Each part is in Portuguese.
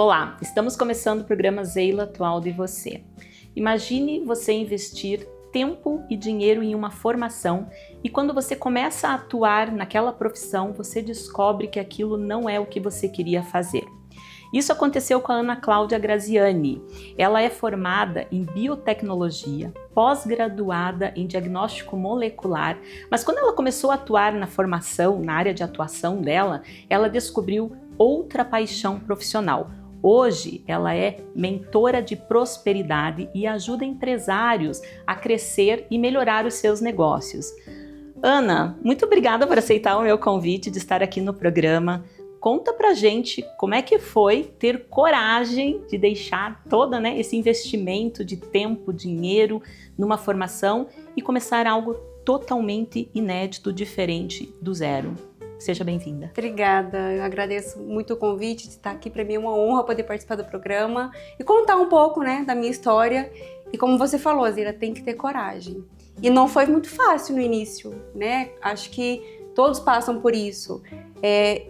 Olá, estamos começando o programa Zeila Atual de Você. Imagine você investir tempo e dinheiro em uma formação e quando você começa a atuar naquela profissão, você descobre que aquilo não é o que você queria fazer. Isso aconteceu com a Ana Cláudia Graziani. Ela é formada em biotecnologia, pós-graduada em diagnóstico molecular, mas quando ela começou a atuar na formação, na área de atuação dela, ela descobriu outra paixão profissional. Hoje, ela é mentora de prosperidade e ajuda empresários a crescer e melhorar os seus negócios. Ana, muito obrigada por aceitar o meu convite de estar aqui no programa. Conta pra gente como é que foi ter coragem de deixar todo, esse investimento de tempo, dinheiro numa formação e começar algo totalmente inédito, diferente do zero. Seja bem-vinda. Obrigada, eu agradeço muito o convite de estar aqui. Para mim é uma honra poder participar do programa e contar um pouco, da minha história. E como você falou, Zira, tem que ter coragem. E não foi muito fácil no início, Acho que todos passam por isso.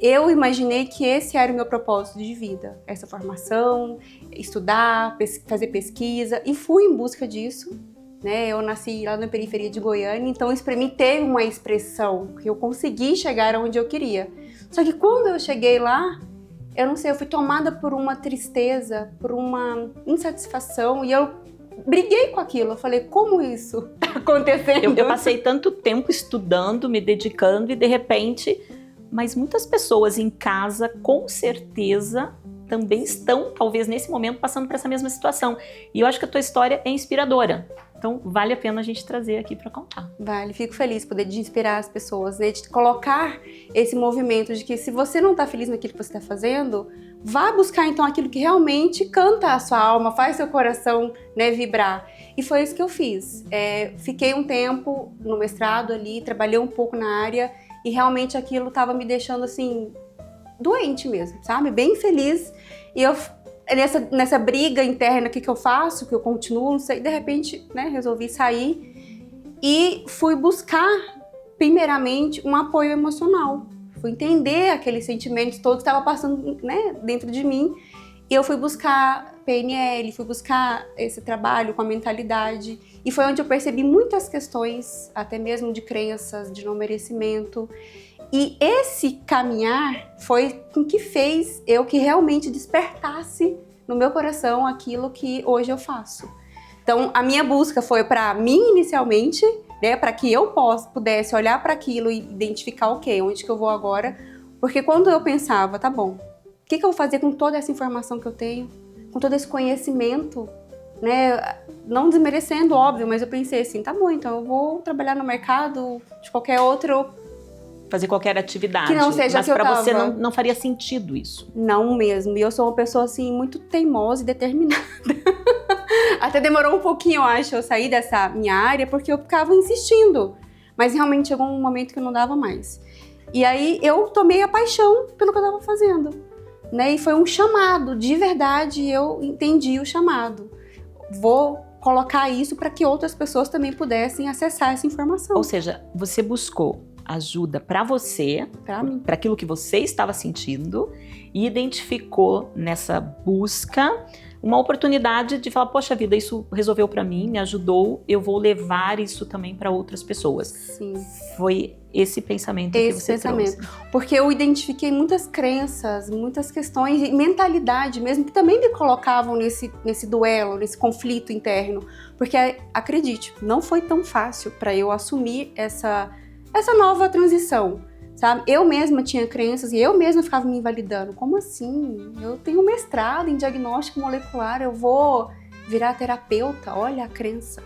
Eu imaginei que esse era o meu propósito de vida, essa formação, estudar, fazer pesquisa, e fui em busca disso. Eu nasci lá na periferia de Goiânia, então isso para mim teve uma expressão, que eu consegui chegar onde eu queria. Só que quando eu cheguei lá, eu não sei, eu fui tomada por uma tristeza, por uma insatisfação, e eu briguei com aquilo. Eu falei, como isso tá acontecendo? Eu passei tanto tempo estudando, me dedicando, e de repente, mas muitas pessoas em casa, com certeza, também estão, talvez nesse momento, passando por essa mesma situação. E eu acho que a tua história é inspiradora. Então, vale a pena a gente trazer aqui para contar. Vale, fico feliz poder de inspirar as pessoas, de colocar esse movimento de que se você não está feliz naquilo que você está fazendo, vá buscar então aquilo que realmente canta a sua alma, faz seu coração vibrar. E foi isso que eu fiz. Fiquei um tempo no mestrado ali, trabalhei um pouco na área e realmente aquilo estava me deixando assim, doente mesmo, sabe? Bem feliz. E eu nessa briga interna, o que eu faço, que eu continuo, não sei, de repente, resolvi sair e fui buscar, primeiramente, um apoio emocional. Fui entender aqueles sentimentos todos que estavam passando, dentro de mim. E eu fui buscar PNL, fui buscar esse trabalho com a mentalidade. E foi onde eu percebi muitas questões, até mesmo de crenças, de não merecimento. E esse caminhar foi com que fez eu que realmente despertasse no meu coração aquilo que hoje eu faço. Então, a minha busca foi para mim inicialmente, para que eu pudesse olhar para aquilo e identificar, onde que eu vou agora? Porque quando eu pensava, tá bom, o que eu vou fazer com toda essa informação que eu tenho, com todo esse conhecimento, não desmerecendo, óbvio, mas eu pensei assim, tá bom, então eu vou trabalhar no mercado de qualquer outro, fazer qualquer atividade, que não seja mas para você não faria sentido isso. Não mesmo, e eu sou uma pessoa assim muito teimosa e determinada. Até demorou um pouquinho, eu acho, eu sair dessa minha área, porque eu ficava insistindo, mas realmente chegou um momento que eu não dava mais. E aí eu tomei a paixão pelo que eu estava fazendo, e foi um chamado, de verdade eu entendi o chamado. Vou colocar isso para que outras pessoas também pudessem acessar essa informação. Ou seja, você buscou ajuda para você, para aquilo que você estava sentindo, e identificou nessa busca uma oportunidade de falar, poxa vida, isso resolveu para mim, me ajudou, eu vou levar isso também para outras pessoas. Sim. Foi esse pensamento que você trouxe. Porque eu identifiquei muitas crenças, muitas questões e mentalidade mesmo, que também me colocavam nesse duelo, nesse conflito interno. Porque, acredite, não foi tão fácil para eu assumir essa nova transição, sabe? Eu mesma tinha crenças e eu mesma ficava me invalidando. Como assim? Eu tenho mestrado em diagnóstico molecular, eu vou virar terapeuta? Olha a crença,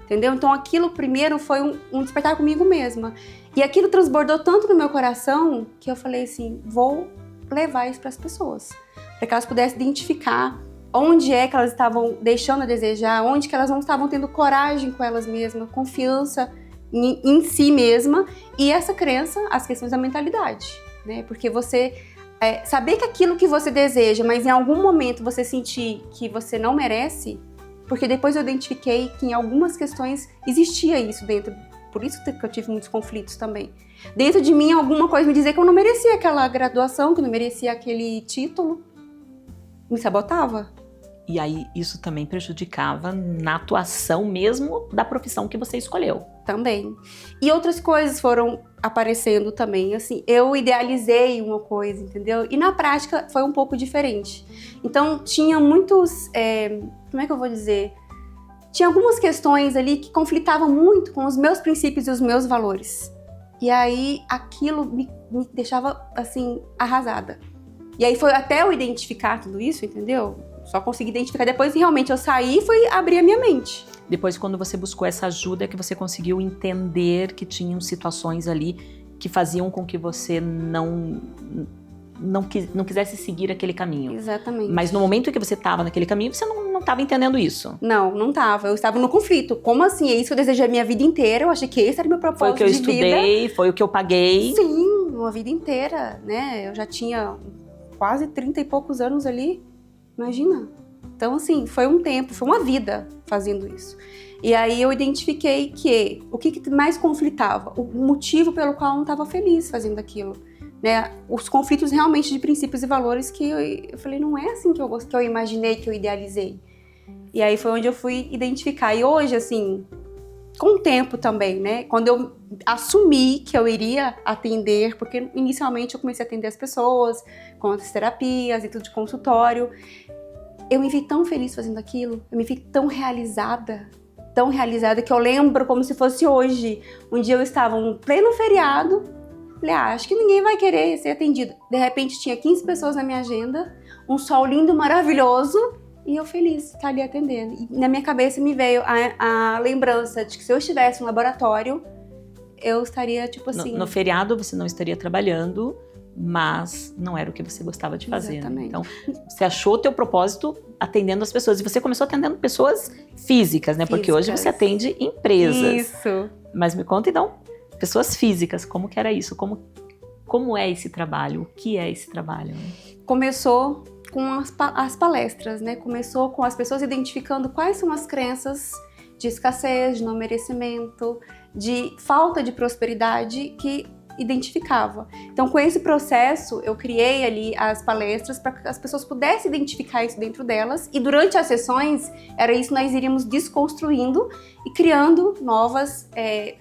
entendeu? Então aquilo primeiro foi um despertar comigo mesma. E aquilo transbordou tanto no meu coração que eu falei assim, vou levar isso para as pessoas, para que elas pudessem identificar onde é que elas estavam deixando a desejar, onde que elas não estavam tendo coragem com elas mesmas, confiança em si mesma, e essa crença, as questões da mentalidade, Porque você saber que aquilo que você deseja, mas em algum momento você sentir que você não merece, porque depois eu identifiquei que em algumas questões existia isso dentro, por isso que eu tive muitos conflitos também. Dentro de mim, alguma coisa me dizia que eu não merecia aquela graduação, que eu não merecia aquele título, me sabotava. E aí isso também prejudicava na atuação mesmo da profissão que você escolheu. Também. E outras coisas foram aparecendo também, assim, eu idealizei uma coisa, entendeu? E na prática foi um pouco diferente. Então tinha muitos, como é que eu vou dizer? Tinha algumas questões ali que conflitavam muito com os meus princípios e os meus valores. E aí aquilo me deixava, assim, arrasada. E aí foi até eu identificar tudo isso, entendeu? Só consegui identificar depois e realmente eu saí e fui abrir a minha mente. Depois, quando você buscou essa ajuda, é que você conseguiu entender que tinham situações ali que faziam com que você não quisesse seguir aquele caminho. Exatamente. Mas no momento em que você estava naquele caminho, você não estava entendendo isso. Não estava. Eu estava no conflito. Como assim? É isso que eu desejei a minha vida inteira. Eu achei que esse era o meu propósito de vida. Foi o que eu estudei, foi o que eu paguei. Sim, uma vida inteira, né? Eu já tinha quase 30 e poucos anos ali. Imagina. Então, assim, foi um tempo, foi uma vida fazendo isso. E aí eu identifiquei que o que mais conflitava, o motivo pelo qual eu não estava feliz fazendo aquilo, né? Os conflitos realmente de princípios e valores que eu falei, não é assim que eu imaginei, que eu idealizei. E aí foi onde eu fui identificar. E hoje, assim, com o tempo também, né? Quando eu assumi que eu iria atender, porque inicialmente eu comecei a atender as pessoas com as terapias e tudo de consultório. Eu me vi tão feliz fazendo aquilo, eu me vi tão realizada que eu lembro como se fosse hoje. Um dia eu estava em pleno feriado, falei, acho que ninguém vai querer ser atendido. De repente tinha 15 pessoas na minha agenda, um sol lindo, maravilhoso, e eu feliz de estar ali atendendo. E na minha cabeça me veio a lembrança de que se eu estivesse no laboratório, eu estaria tipo assim... No feriado você não estaria trabalhando, mas não era o que você gostava de fazer. Exatamente. Né? Então, você achou o teu propósito atendendo as pessoas. E você começou atendendo pessoas físicas, né? Porque hoje você atende empresas. Isso. Mas me conta, então, pessoas físicas, como que era isso? Como é esse trabalho? O que é esse trabalho? Começou com as palestras, né? Começou com as pessoas identificando quais são as crenças de escassez, de não merecimento, de falta de prosperidade que identificava. Então, com esse processo, eu criei ali as palestras para que as pessoas pudessem identificar isso dentro delas, e durante as sessões, era isso, nós iríamos desconstruindo e criando novos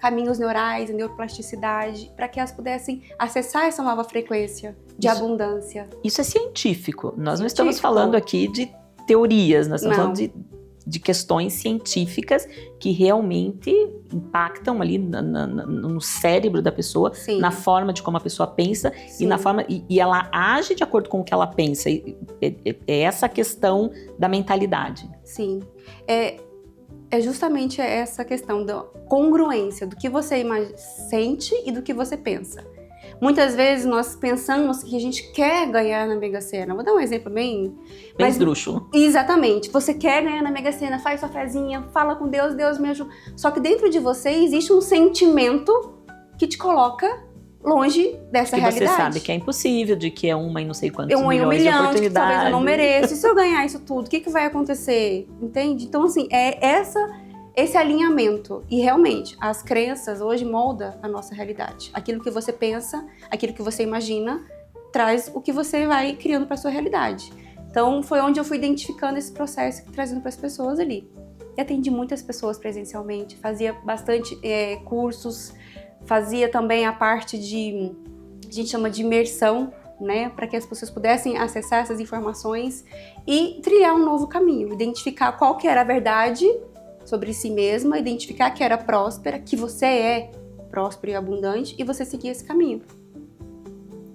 caminhos neurais, neuroplasticidade, para que elas pudessem acessar essa nova frequência de abundância. Isso é científico. Nós não estamos falando aqui de teorias, nós estamos falando de questões científicas que realmente impactam ali no cérebro da pessoa, sim, na forma de como a pessoa pensa, sim, e na forma e ela age de acordo com o que ela pensa. É essa questão da mentalidade. Sim. É justamente essa questão da congruência do que você sente e do que você pensa. Muitas vezes nós pensamos que a gente quer ganhar na Mega Sena. Vou dar um exemplo bem esdrúxulo. Exatamente. Você quer ganhar na Mega Sena, faz sua fezinha, fala com Deus, Deus me ajuda. Só que dentro de você existe um sentimento que te coloca longe dessa realidade. Você sabe que é impossível, de que é uma em não sei quantos milhões de oportunidades. De que talvez eu não mereço. E se eu ganhar isso tudo, o que vai acontecer? Entende? Então, assim, esse alinhamento. E realmente, as crenças hoje moldam a nossa realidade. Aquilo que você pensa, aquilo que você imagina, traz o que você vai criando para sua realidade. Então, foi onde eu fui identificando esse processo e trazendo para as pessoas ali. E atendi muitas pessoas presencialmente, fazia bastante cursos, fazia também a parte a gente chama de imersão, né, para que as pessoas pudessem acessar essas informações e trilhar um novo caminho, identificar qual que era a verdade sobre si mesma, identificar que era próspera, que você é próspero e abundante, e você seguir esse caminho.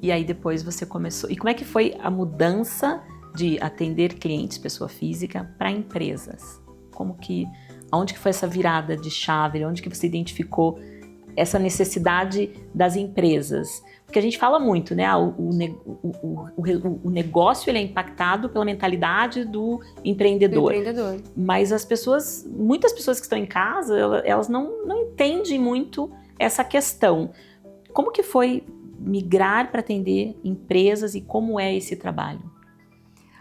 E aí depois você começou... E como é que foi a mudança de atender clientes, pessoa física, para empresas? Onde que foi essa virada de chave? Onde que você identificou essa necessidade das empresas? Porque a gente fala muito, né? O negócio ele é impactado pela mentalidade do empreendedor. Mas muitas pessoas que estão em casa, elas não entendem muito essa questão. Como que foi migrar para atender empresas e como é esse trabalho?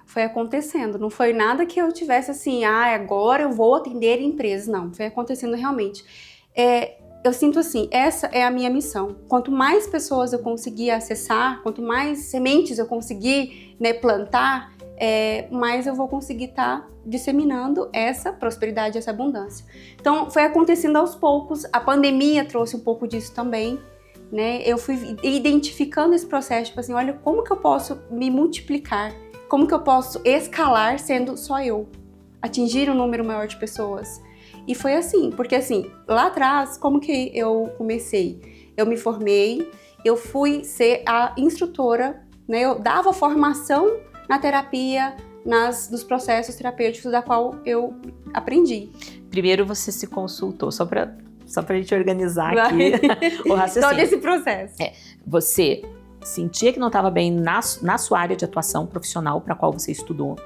Foi acontecendo, não foi nada que eu tivesse assim, agora eu vou atender empresas. Não, foi acontecendo realmente. Eu sinto assim, essa é a minha missão. Quanto mais pessoas eu conseguir acessar, quanto mais sementes eu conseguir, né, plantar, mais eu vou conseguir estar disseminando essa prosperidade, essa abundância. Então, foi acontecendo aos poucos. A pandemia trouxe um pouco disso também, né? Eu fui identificando esse processo, tipo assim, olha, como que eu posso me multiplicar? Como que eu posso escalar sendo só eu? Atingir um número maior de pessoas. E foi assim, porque assim, lá atrás, como que eu comecei? Eu me formei, eu fui ser a instrutora, né? Eu dava formação na terapia, nos processos terapêuticos da qual eu aprendi. Primeiro você se consultou, só pra gente organizar aqui o raciocínio. Todo esse processo. Você sentia que não estava bem na sua área de atuação profissional para a qual você estudou,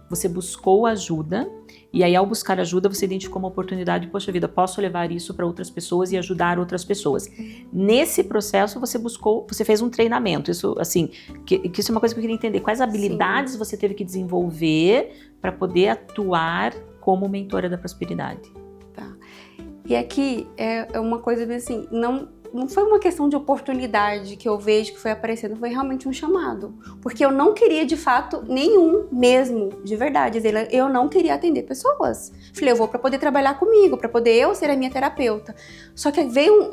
você buscou ajuda, e aí ao buscar ajuda você identificou uma oportunidade, poxa vida, posso levar isso para outras pessoas e ajudar outras pessoas. Nesse processo você fez um treinamento, isso assim, que isso é uma coisa que eu queria entender, quais habilidades você teve que desenvolver para poder atuar como mentora da prosperidade? Tá. E aqui é uma coisa assim, não foi uma questão de oportunidade que eu vejo que foi aparecendo, foi realmente um chamado. Porque eu não queria, de fato, nenhum mesmo, de verdade. Eu não queria atender pessoas. Falei, eu vou para poder trabalhar comigo, para poder eu ser a minha terapeuta. Só que veio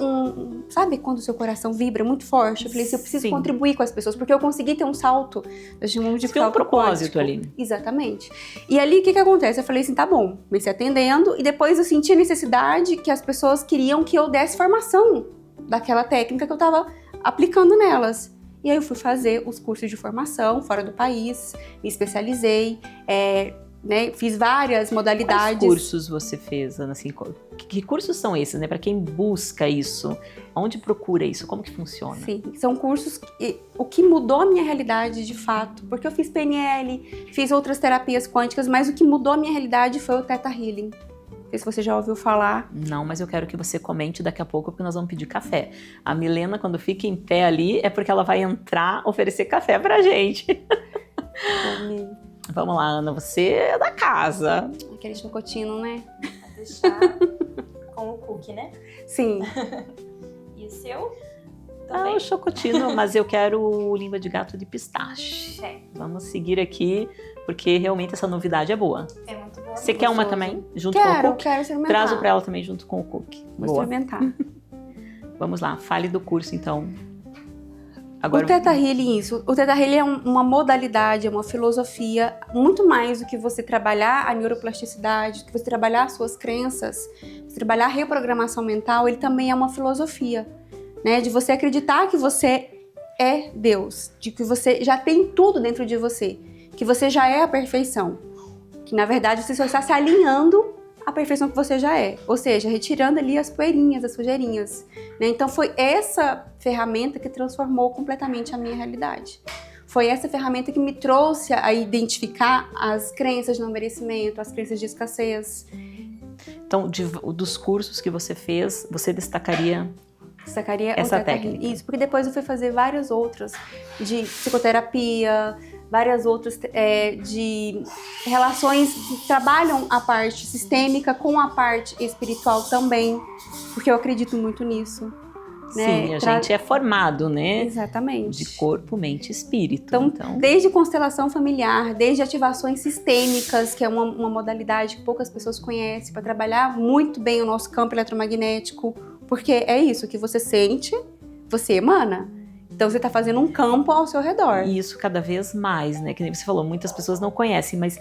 sabe quando o seu coração vibra muito forte? Eu falei assim, eu preciso contribuir com as pessoas, porque eu consegui ter um salto. Nós chamamos de salto um propósito ali. Exatamente. E ali, o que acontece? Eu falei assim, tá bom, comecei atendendo, e depois eu senti a necessidade que as pessoas queriam que eu desse formação daquela técnica que eu estava aplicando nelas. E aí eu fui fazer os cursos de formação fora do país, me especializei, né, fiz várias modalidades. Quais cursos você fez, Ana? Assim, que cursos são esses, né? Para quem busca isso, onde procura isso, como que funciona? Sim, são cursos o que mudou a minha realidade de fato, porque eu fiz PNL, fiz outras terapias quânticas, mas o que mudou a minha realidade foi o Theta Healing. Não sei se você já ouviu falar. Não, mas eu quero que você comente daqui a pouco, porque nós vamos pedir café. A Milena, quando fica em pé ali, é porque ela vai entrar, oferecer café pra gente. Vamos lá, Ana, você é da casa. Aquele chocotino, né? Vou deixar com o cookie, né? Sim. E o seu? Também? O chocotino, mas eu quero o língua de gato de pistache. Vamos seguir aqui, porque realmente essa novidade é boa. É muito boa. Você quer uma também? Junto com o cookie? Quero experimentar. Traz pra ela também junto com o cookie. Vou experimentar. Vamos lá, fale do curso então. Agora... O Theta Healing, o Theta Healing é uma modalidade, é uma filosofia, muito mais do que você trabalhar a neuroplasticidade, do que você trabalhar as suas crenças, você trabalhar a reprogramação mental, ele também é uma filosofia, né? De você acreditar que você é Deus, de que você já tem tudo dentro de você, que você já é a perfeição, que na verdade você só está se alinhando à perfeição que você já é, ou seja, retirando ali as poeirinhas, as sujeirinhas, né? Então foi essa ferramenta que transformou completamente a minha realidade. Foi essa ferramenta que me trouxe a identificar as crenças de não merecimento, as crenças de escassez. Então, dos cursos que você fez, você destacaria essa técnica? Isso, porque depois eu fui fazer várias outras de psicoterapia, várias outras de relações que trabalham a parte sistêmica com a parte espiritual também, porque eu acredito muito nisso. Né? Sim, a gente é formado, né? Exatamente. De corpo, mente e espírito. Então, desde constelação familiar, desde ativações sistêmicas, que é uma modalidade que poucas pessoas conhecem, para trabalhar muito bem o nosso campo eletromagnético, porque é isso que você sente, você emana. Então você está fazendo um campo ao seu redor. E isso cada vez mais, né? Que nem você falou, muitas pessoas não conhecem, mas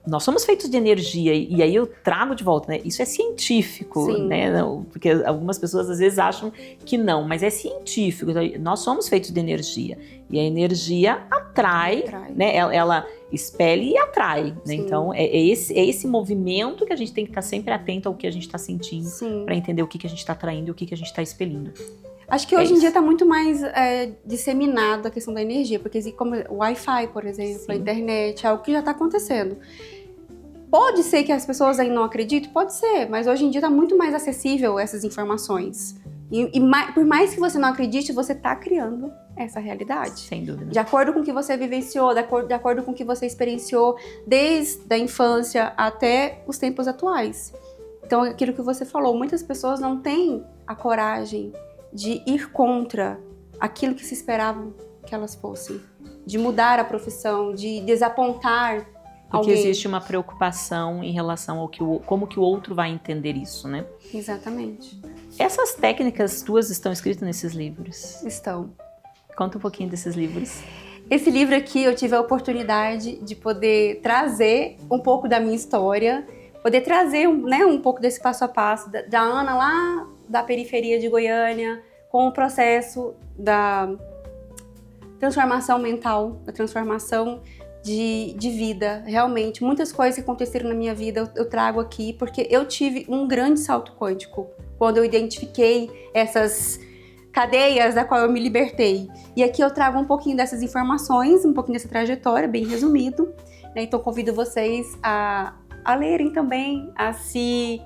nós somos feitos de energia, e aí eu trago de volta, né? Isso é científico, Sim. né? Porque algumas pessoas às vezes acham que não, mas é científico. Nós somos feitos de energia, e a energia atrai. Né? Ela expele e atrai, né? Então é esse movimento que a gente tem que estar sempre atento ao que a gente está sentindo, para entender o que a gente está atraindo e o que a gente está expelindo. Acho que hoje em dia está muito mais disseminado a questão da energia, porque como o Wi-Fi, por exemplo, a internet, é algo que já está acontecendo. Pode ser que as pessoas ainda não acreditem? Pode ser, mas hoje em dia está muito mais acessível essas informações. E por mais que você não acredite, você está criando essa realidade. Sem dúvida. De acordo com o que você vivenciou, de acordo com o que você experienciou desde a infância até os tempos atuais. Então, aquilo que você falou, muitas pessoas não têm a coragem de ir contra aquilo que se esperavam que elas fossem. de mudar a profissão, de desapontar Porque alguém. existe uma preocupação em relação ao como que o outro vai entender isso, né? Exatamente. Essas técnicas tuas estão escritas nesses livros? Estão. Conta um pouquinho desses livros. Esse livro aqui eu tive a oportunidade de poder trazer um pouco da minha história, poder trazer um pouco desse passo a passo da Ana lá da periferia de Goiânia, com o processo da transformação mental, da transformação de vida. Realmente, muitas coisas que aconteceram na minha vida eu trago aqui, porque eu tive um grande salto quântico quando eu identifiquei essas cadeias da qual eu me libertei. E aqui eu trago um pouquinho dessas informações, um pouquinho dessa trajetória, bem resumido, né? Então convido vocês a lerem também, a se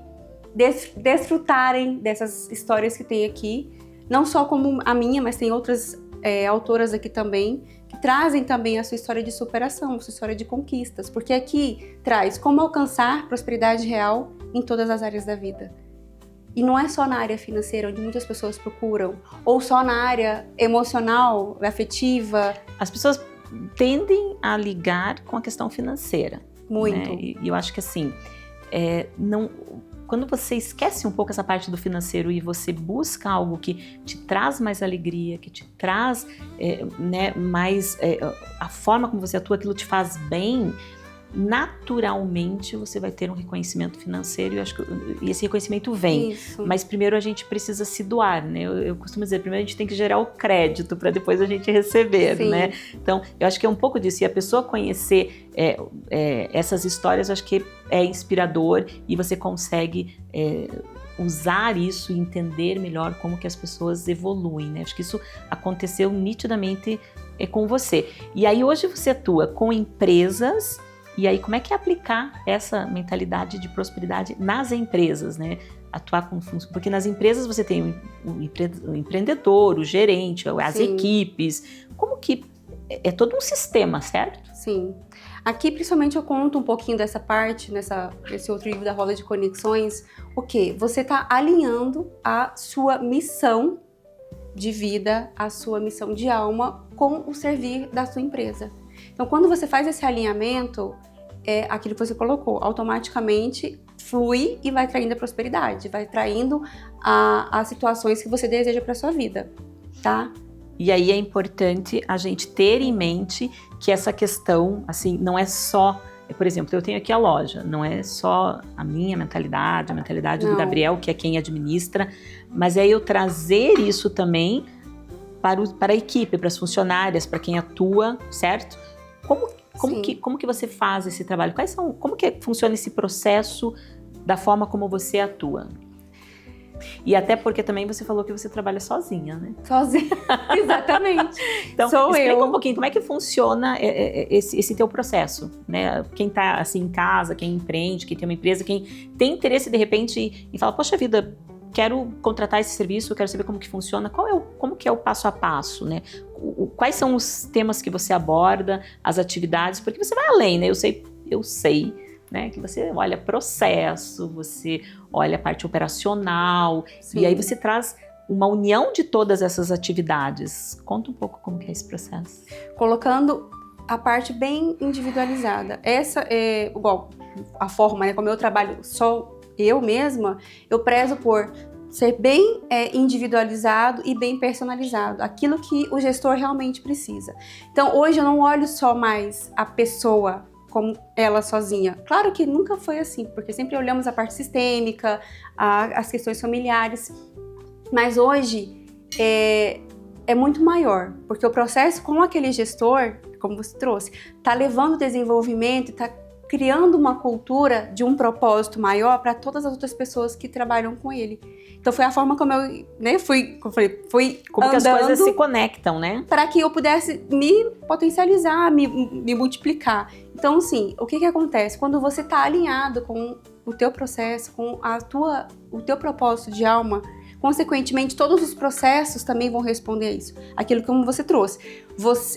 desfrutarem dessas histórias que tem aqui, não só como a minha, mas tem outras autoras aqui também, que trazem também a sua história de superação, a sua história de conquistas, porque aqui traz como alcançar prosperidade real em todas as áreas da vida. E não é só na área financeira, onde muitas pessoas procuram, ou só na área emocional, afetiva. As pessoas tendem a ligar com a questão financeira. Muito. Né? E eu acho que assim, quando você esquece um pouco essa parte do financeiro e você busca algo que te traz mais alegria, que te traz mais a forma como você atua, aquilo te faz bem, naturalmente você vai ter um reconhecimento financeiro, e eu acho que esse reconhecimento vem. Isso. Mas primeiro a gente precisa se doar, né? Eu costumo dizer, primeiro a gente tem que gerar o crédito para depois a gente receber, Sim. né? Então, eu acho que é um pouco disso. E a pessoa conhecer essas histórias, eu acho que é inspirador e você consegue usar isso e entender melhor como que as pessoas evoluem, né? Acho que isso aconteceu nitidamente com você. E aí hoje você atua com empresas. E aí, como é que é aplicar essa mentalidade de prosperidade nas empresas, né? Atuar com função. Porque nas empresas você tem o empreendedor, o gerente, as Sim. equipes. Como que é todo um sistema, certo? Sim. Aqui, principalmente, eu conto um pouquinho dessa parte, nesse outro livro da Roda de Conexões. O quê? Você está alinhando a sua missão de vida, a sua missão de alma com o servir da sua empresa. Então, quando você faz esse alinhamento, aquilo que você colocou, automaticamente flui e vai traindo a prosperidade, vai traindo as situações que você deseja para sua vida, tá? E aí é importante a gente ter em mente que essa questão, assim, não é só... Por exemplo, eu tenho aqui a loja, não é só a minha mentalidade, a mentalidade do Gabriel, que é quem administra, mas é eu trazer isso também para a equipe, para as funcionárias, para quem atua, certo? Como que você faz esse trabalho? Como que funciona esse processo da forma como você atua? E até porque também você falou que você trabalha sozinha, né? Sozinha, exatamente. Então, explica um pouquinho como é que funciona esse teu processo, né? Quem tá assim em casa, quem empreende, quem tem uma empresa, quem tem interesse de repente em falar, poxa vida, quero contratar esse serviço, quero saber como que funciona, como que é o passo a passo, né? Quais são os temas que você aborda, as atividades, porque você vai além, né? Eu sei, né? Que você olha processo, você olha a parte operacional, Sim. E aí você traz uma união de todas essas atividades. Conta um pouco como que é esse processo. Colocando a parte bem individualizada. Essa é igual a forma, né? Como eu trabalho só eu mesma, eu prezo por ser bem individualizado e bem personalizado, aquilo que o gestor realmente precisa. Então, hoje eu não olho só mais a pessoa como ela sozinha. Claro que nunca foi assim, porque sempre olhamos a parte sistêmica, as questões familiares, mas hoje é muito maior, porque o processo com aquele gestor, como você trouxe, está levando desenvolvimento, está criando uma cultura de um propósito maior para todas as outras pessoas que trabalham com ele. Então foi a forma como eu, né, fui como andando, que as coisas se conectam, né? para que eu pudesse me potencializar, me multiplicar. Então, assim, o que acontece? Quando você está alinhado com o teu processo, com o teu propósito de alma, consequentemente, todos os processos também vão responder a isso. Aquilo como você trouxe.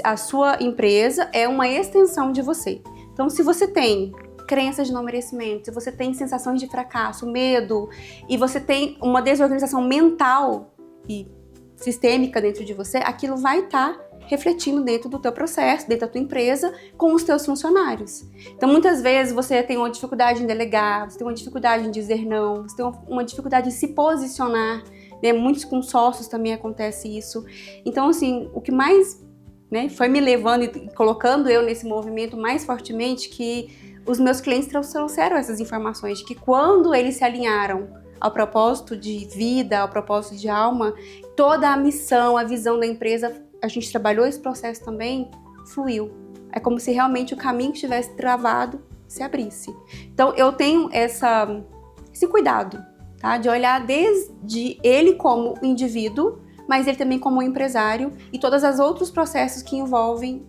A sua empresa é uma extensão de você. Então, se você tem crenças de não merecimento, se você tem sensações de fracasso, medo, e você tem uma desorganização mental e sistêmica dentro de você, aquilo vai estar refletindo dentro do teu processo, dentro da tua empresa, com os teus funcionários. Então, muitas vezes você tem uma dificuldade em delegar, você tem uma dificuldade em dizer não, você tem uma dificuldade em se posicionar, né? Muitos consórcios também acontece isso. Então, assim, o que mais, né, foi me levando e colocando eu nesse movimento mais fortemente, que os meus clientes trouxeram essas informações, de que quando eles se alinharam ao propósito de vida, ao propósito de alma, toda a missão, a visão da empresa, a gente trabalhou esse processo também, fluiu. É como se realmente o caminho que estivesse travado se abrisse. Então, eu tenho esse cuidado, tá? De olhar desde ele como indivíduo, mas ele também como empresário e todos os outros processos que envolvem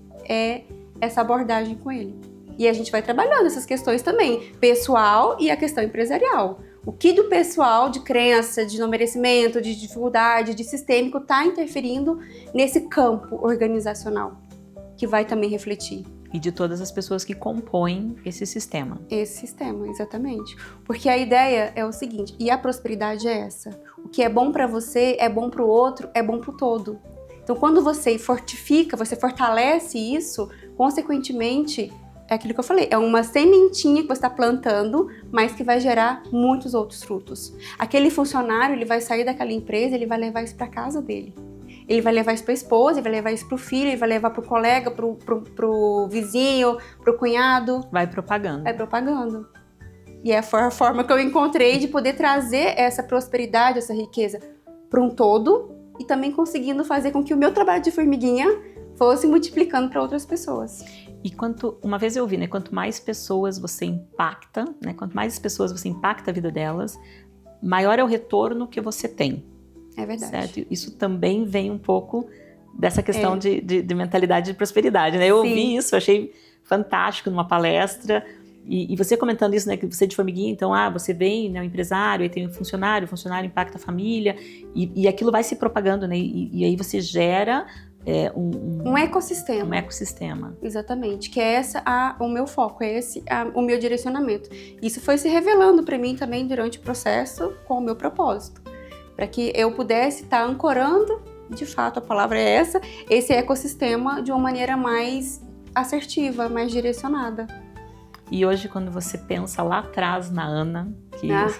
essa abordagem com ele. E a gente vai trabalhando essas questões também, pessoal e a questão empresarial. O que do pessoal, de crença, de não merecimento, de dificuldade, de sistêmico, está interferindo nesse campo organizacional, que vai também refletir. E de todas as pessoas que compõem esse sistema. Esse sistema, exatamente. Porque a ideia é o seguinte, e a prosperidade é essa. O que é bom para você, é bom para o outro, é bom para o todo. Então, quando você fortifica, você fortalece isso, consequentemente, é aquilo que eu falei, é uma sementinha que você está plantando, mas que vai gerar muitos outros frutos. Aquele funcionário, ele vai sair daquela empresa, ele vai levar isso para casa dele. Ele vai levar isso para a esposa, ele vai levar isso para o filho, ele vai levar para o colega, pro vizinho, pro cunhado. Vai propagando. Vai propagando. E é a forma que eu encontrei de poder trazer essa prosperidade, essa riqueza para um todo e também conseguindo fazer com que o meu trabalho de formiguinha fosse multiplicando para outras pessoas. E uma vez eu ouvi, né, quanto mais pessoas você impacta, né, quanto mais pessoas você impacta a vida delas, maior é o retorno que você tem. É verdade. Certo? Isso também vem um pouco dessa questão de mentalidade de prosperidade, né? Eu ouvi isso, achei fantástico numa palestra. E você comentando isso, né, que você é de formiguinha, então, você vem, né, o empresário, aí tem o funcionário impacta a família, e aquilo vai se propagando, né? E aí você gera um ecossistema. Um ecossistema. Exatamente, que é o meu foco, é esse o meu direcionamento. Isso foi se revelando para mim também durante o processo com o meu propósito, para que eu pudesse estar ancorando, de fato a palavra é essa, esse ecossistema de uma maneira mais assertiva, mais direcionada. E hoje, quando você pensa lá atrás na Ana,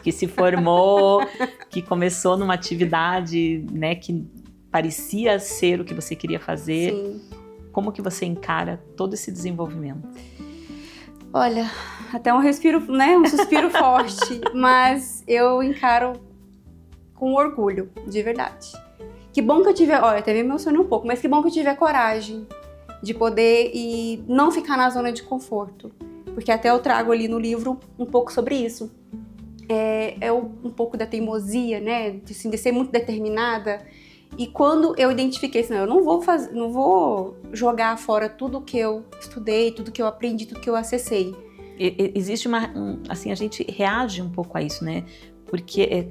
que se formou, que começou numa atividade, né, que parecia ser o que você queria fazer, Sim. Como que você encara todo esse desenvolvimento? Olha, até um respiro, né, um suspiro forte, mas eu encaro com orgulho, de verdade. Que bom que eu tive, até me emocionei um pouco, mas que bom que eu tive a coragem de poder e não ficar na zona de conforto. Porque até eu trago ali no livro um pouco sobre isso. Um pouco da teimosia, né? De ser muito determinada. E quando eu identifiquei assim, eu não vou jogar fora tudo que eu estudei, tudo que eu aprendi, tudo que eu acessei. Existe assim, a gente reage um pouco a isso, né? Porque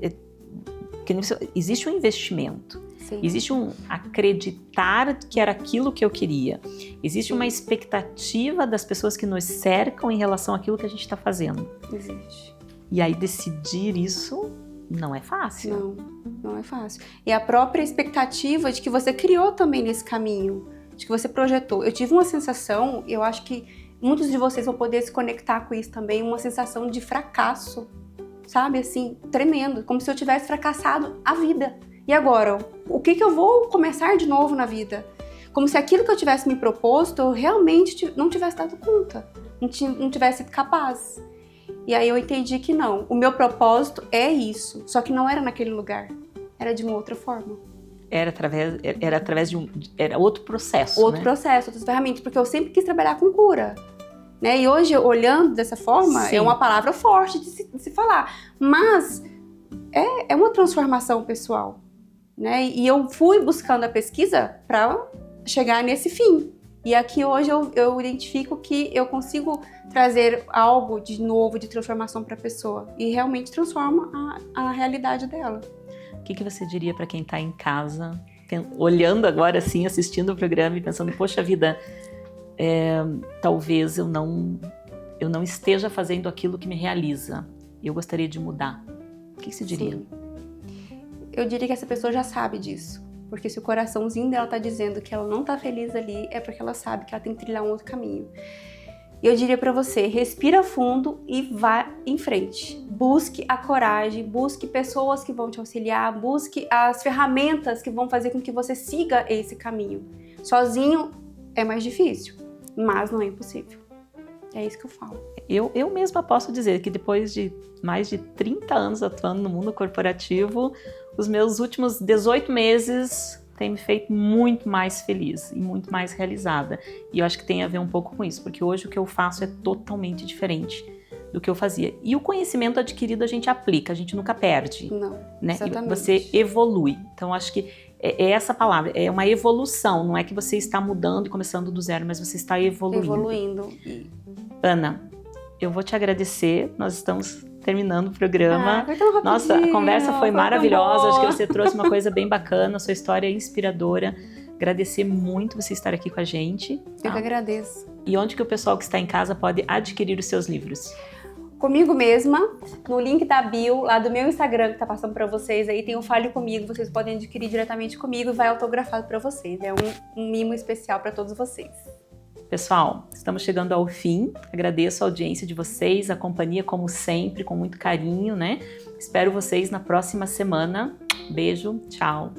existe um investimento. Sim. Existe um acreditar que era aquilo que eu queria. Existe uma expectativa das pessoas que nos cercam em relação àquilo que a gente está fazendo. Existe. E aí decidir isso não é fácil. Não é fácil. E a própria expectativa de que você criou também nesse caminho, de que você projetou. Eu tive uma sensação, eu acho que muitos de vocês vão poder se conectar com isso também, uma sensação de fracasso, sabe, assim, tremendo, como se eu tivesse fracassado a vida. E agora, o que eu vou começar de novo na vida? Como se aquilo que eu tivesse me proposto, eu realmente não tivesse dado conta, não tivesse sido capaz. E aí eu entendi que não, o meu propósito é isso, só que não era naquele lugar, era de uma outra forma. Era através de era outro processo, Outro processo, outras ferramentas, porque eu sempre quis trabalhar com cura. Né? E hoje, olhando dessa forma, Sim. É uma palavra forte de se falar, mas é uma transformação pessoal. Né? E eu fui buscando a pesquisa para chegar nesse fim. E aqui hoje eu identifico que eu consigo trazer algo de novo, de transformação para a pessoa. E realmente transforma a realidade dela. O que você diria para quem está em casa, olhando agora assim, assistindo o programa e pensando, poxa vida, talvez eu não esteja fazendo aquilo que me realiza. Eu gostaria de mudar. O que você diria? Sim. Eu diria que essa pessoa já sabe disso. Porque se o coraçãozinho dela tá dizendo que ela não tá feliz ali, é porque ela sabe que ela tem que trilhar um outro caminho. E eu diria pra você, respira fundo e vá em frente. Busque a coragem, busque pessoas que vão te auxiliar, busque as ferramentas que vão fazer com que você siga esse caminho. Sozinho é mais difícil, mas não é impossível. É isso que eu falo. Eu mesma posso dizer que depois de mais de 30 anos atuando no mundo corporativo, os meus últimos 18 meses têm me feito muito mais feliz e muito mais realizada. E eu acho que tem a ver um pouco com isso, porque hoje o que eu faço é totalmente diferente do que eu fazia. E o conhecimento adquirido a gente aplica, a gente nunca perde. Não, né? exatamente. Você evolui. Então, acho que é essa palavra, é uma evolução. Não é que você está mudando e começando do zero, mas você está evoluindo. Ana, eu vou te agradecer. Nós estamos terminando o programa. Foi tão rapidinho, Nossa, a conversa foi maravilhosa. Acho que boa. você trouxe uma coisa bem bacana. Sua história é inspiradora. Agradecer muito você estar aqui com a gente. Eu que agradeço. E onde que o pessoal que está em casa pode adquirir os seus livros? Comigo mesma, no link da bio, lá do meu Instagram que tá passando pra vocês aí, tem o Fale Comigo, vocês podem adquirir diretamente comigo e vai autografado pra vocês. É um mimo especial pra todos vocês. Pessoal, estamos chegando ao fim. Agradeço a audiência de vocês, a companhia como sempre, com muito carinho, né? Espero vocês na próxima semana. Beijo, tchau.